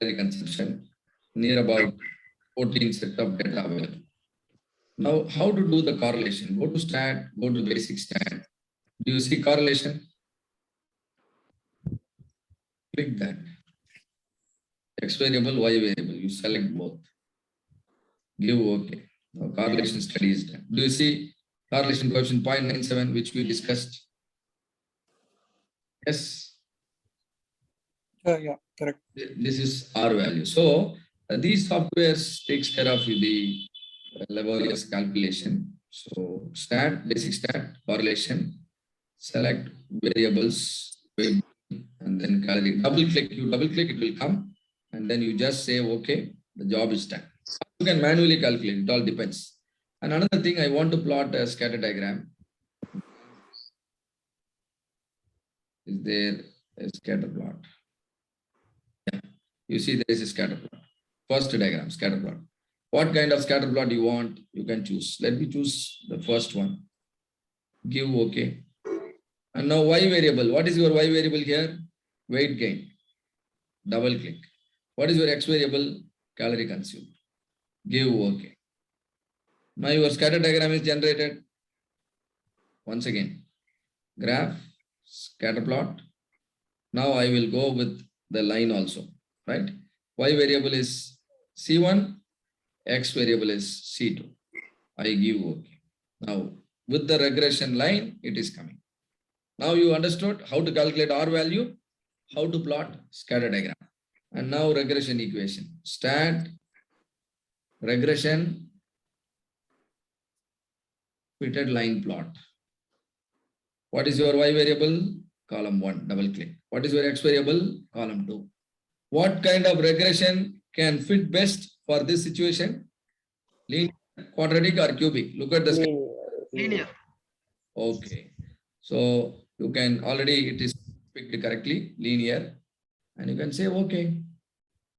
calorie consumption, near about 14 set of data available. Now, how to do the correlation? Go to stat, go to basic stat. Do you see correlation? Click that. X variable, Y variable. You select both. Give OK. Now, correlation study is done. Do you see correlation coefficient 0.97, which we discussed? Yes. Yeah, correct. This is R value. So these softwares takes care of the laborious calculation. So stat, basic stat, correlation, select variables, and then calorie. Double click, it will come, and then you just say okay, the job is done. You can manually calculate, it all depends. And another thing, I want to plot a scatter diagram. Is there a scatter plot? Yeah. You see there is a scatter plot. First diagram, scatter plot. What kind of scatter plot you want, you can choose. Let me choose the first one. Give OK. And now Y variable. What is your Y variable here? Weight gain. Double click. What is your X variable? Calorie consumed. Give OK. Now your scatter diagram is generated. Once again, graph, scatter plot. Now I will go with the line also, right? Y variable is C1, X variable is C2. I give OK. Now with the regression line, it is coming. Now you understood how to calculate R value, how to plot scatter diagram. And now regression equation. Stat, regression, fitted line plot. What is your Y variable? Column 1, double click. What is your X variable? Column 2. What kind of regression can fit best for this situation? Linear, quadratic or cubic? Look at the Linear. Okay. So you can already, it is picked correctly, linear. And you can say, okay.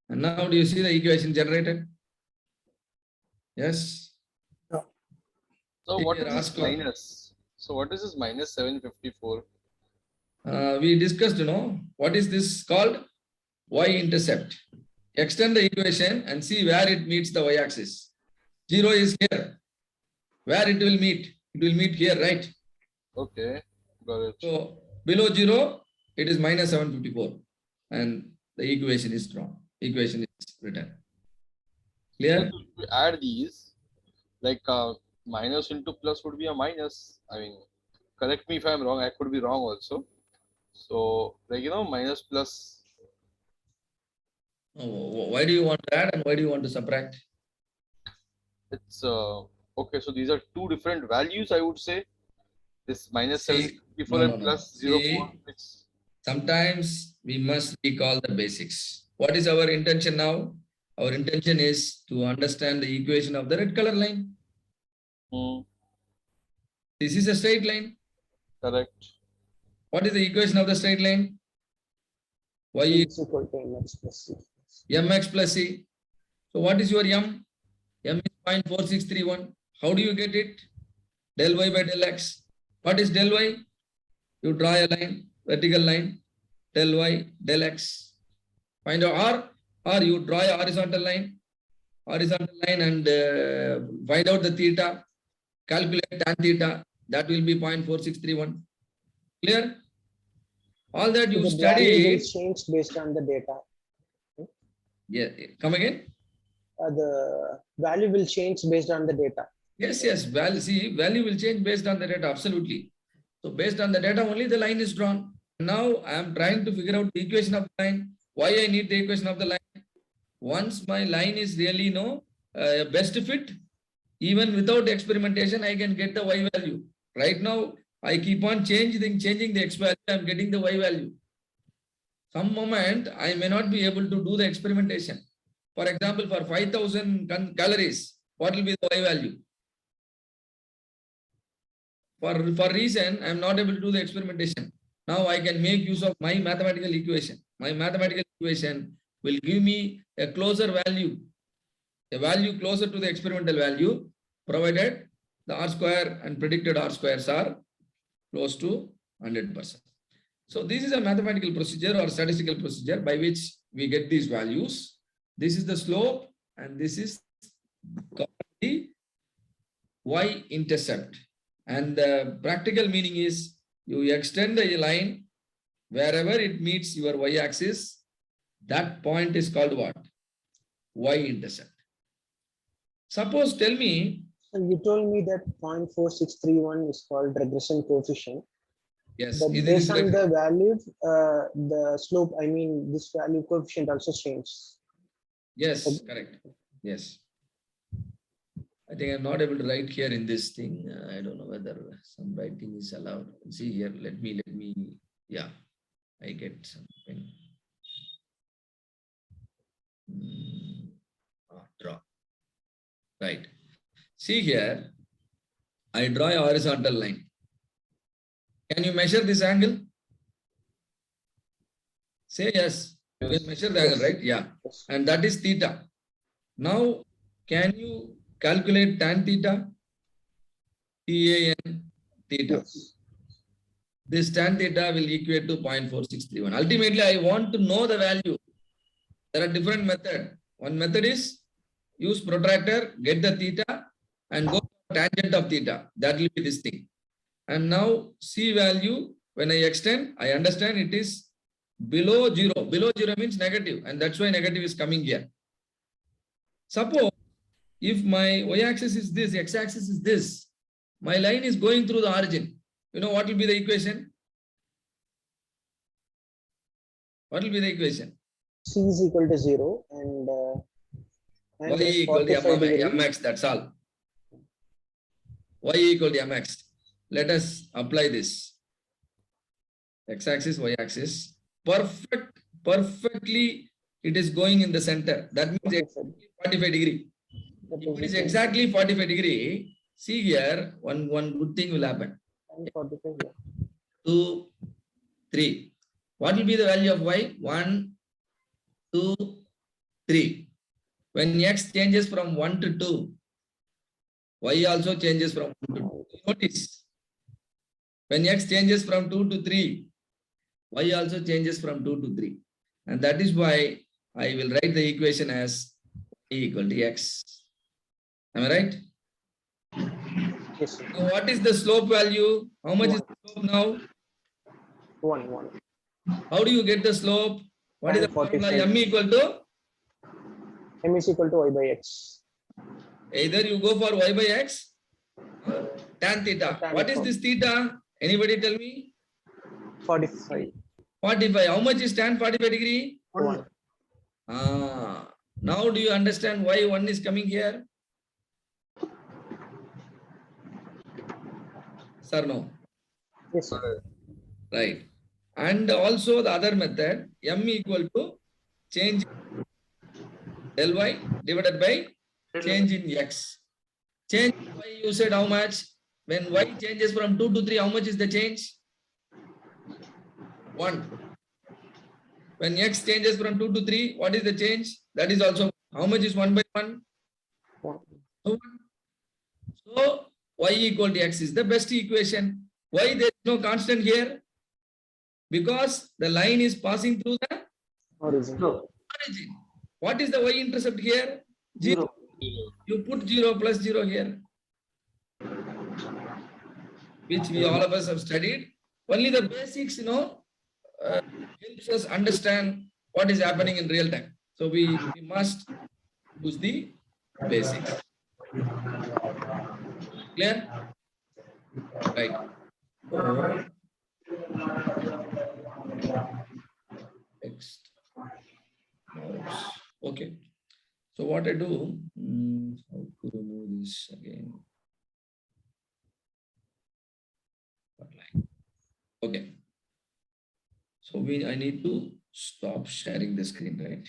And now do you see the equation generated? Yes. So what is Ask this minus? So what is this minus 754? We discussed, what is this called? Y-intercept. Extend the equation and see where it meets the y-axis. 0 is here. Where it will meet? It will meet here, right? Okay, got it. So below 0, it is minus 754. And the equation is drawn. Equation is written. Clear? So if we add these, like minus into plus would be a minus. I mean, correct me if I'm wrong. I could be wrong also. So like, minus plus. Why do you want to add and why do you want to subtract? It's okay. So these are two different values, I would say. This minus 754 and plus 0.6. Sometimes we must recall the basics. What is our intention now? Our intention is to understand the equation of the red color line. This is a straight line. Correct. What is the equation of the straight line? Y is equal to mx plus c. mx plus c. So what is your m? M is 0.4631. How do you get it? Del y by del x. What is del y? You draw a line, vertical line, del y, del x. Find out r, or you draw a horizontal line and find out the theta, calculate tan theta, that will be 0.4631. Clear? All that you The study. value will change based on the data. Yeah, come again? The value will change based on the data. Yes. Value will change based on the data, absolutely. So based on the data only the line is drawn. Now I am trying to figure out the equation of the line. Why I need the equation of the line? Once my line is really best fit, even without experimentation, I can get the y value. Right now, I keep on changing the x value, I am getting the y value. Some moment, I may not be able to do the experimentation. For example, for 5,000 calories, what will be the y value? For reason, I am not able to do the experimentation. Now I can make use of my mathematical equation. My mathematical equation will give me a closer value, a value closer to the experimental value, provided the R square and predicted R squares are close to 100%. So this is a mathematical procedure or statistical procedure by which we get these values. This is the slope and this is the y-intercept. And the practical meaning is you extend the line wherever it meets your y-axis. That point is called what? Y-intercept. Suppose, tell me, And you told me that 0.4631 is called regression coefficient. yes, But it is based on reg- the value, the slope, I mean, this value coefficient also changes. yes, correct. Yes. I think I'm not able to write here in this thing. I don't know whether some writing is allowed. See here, let me, yeah, I get something. Draw. Right. See here, I draw a horizontal line. Can you measure this angle? Say yes. You can measure the angle, right? Yeah. Yes. And that is theta. Now, can you calculate tan theta? TAN theta. Yes. This tan theta will equate to 0.4631. Ultimately, I want to know the value. There are different methods. One method is use protractor, get the theta, and go tangent of theta. That will be this thing. And now C value, when I extend, I understand it is below 0. Below 0 means negative, and that's why negative is coming here. Suppose if my y-axis is this, x-axis is this, my line is going through the origin. You know what will be the equation? What will be the equation? C is equal to 0 and Y is equal to 45 degree. mx, that's all. Y equal to mx. Let us apply this. X-axis, y-axis. Perfectly, it is going in the center. That means exactly 45 degree. If it is exactly 45 degree, see here, one good thing will happen. 45, yeah. 2, 3. What will be the value of y? 1, 2, 3. When x changes from 1 to 2, y also changes from 1 to 2. Notice, when x changes from 2 to 3, y also changes from 2 to 3. And that is why I will write the equation as y equal to x. Am I right? Yes, sir. Now, what is the slope value? How much is the slope now? 1. How do you get the slope? What is the Tan formula? 45. M equal to? M is equal to y by x. Either you go for y by x, tan theta. Tan What is this theta? Anybody tell me? 45. 45. How much is tan 45 degree? 1. Now do you understand why 1 is coming here? Sir, no. Yes, sir. Right. And also the other method, m equal to change del y divided by change in x. Change in y, you said how much? When y changes from 2 to 3, how much is the change? 1. When x changes from 2 to 3, what is the change? That is also, how much is 1 by 1? 1. So y equal to x is the best equation. Why there is no constant here? Because the line is passing through the Origin. origin. What is the y-intercept here? 0. You put 0 plus 0 here, which we all of us have studied. Only the basics, helps us understand what is happening in real time. So we must use the basics. Clear? Right. Next. Okay. So what I do, how to remove this again? Okay. So I need to stop sharing the screen, right?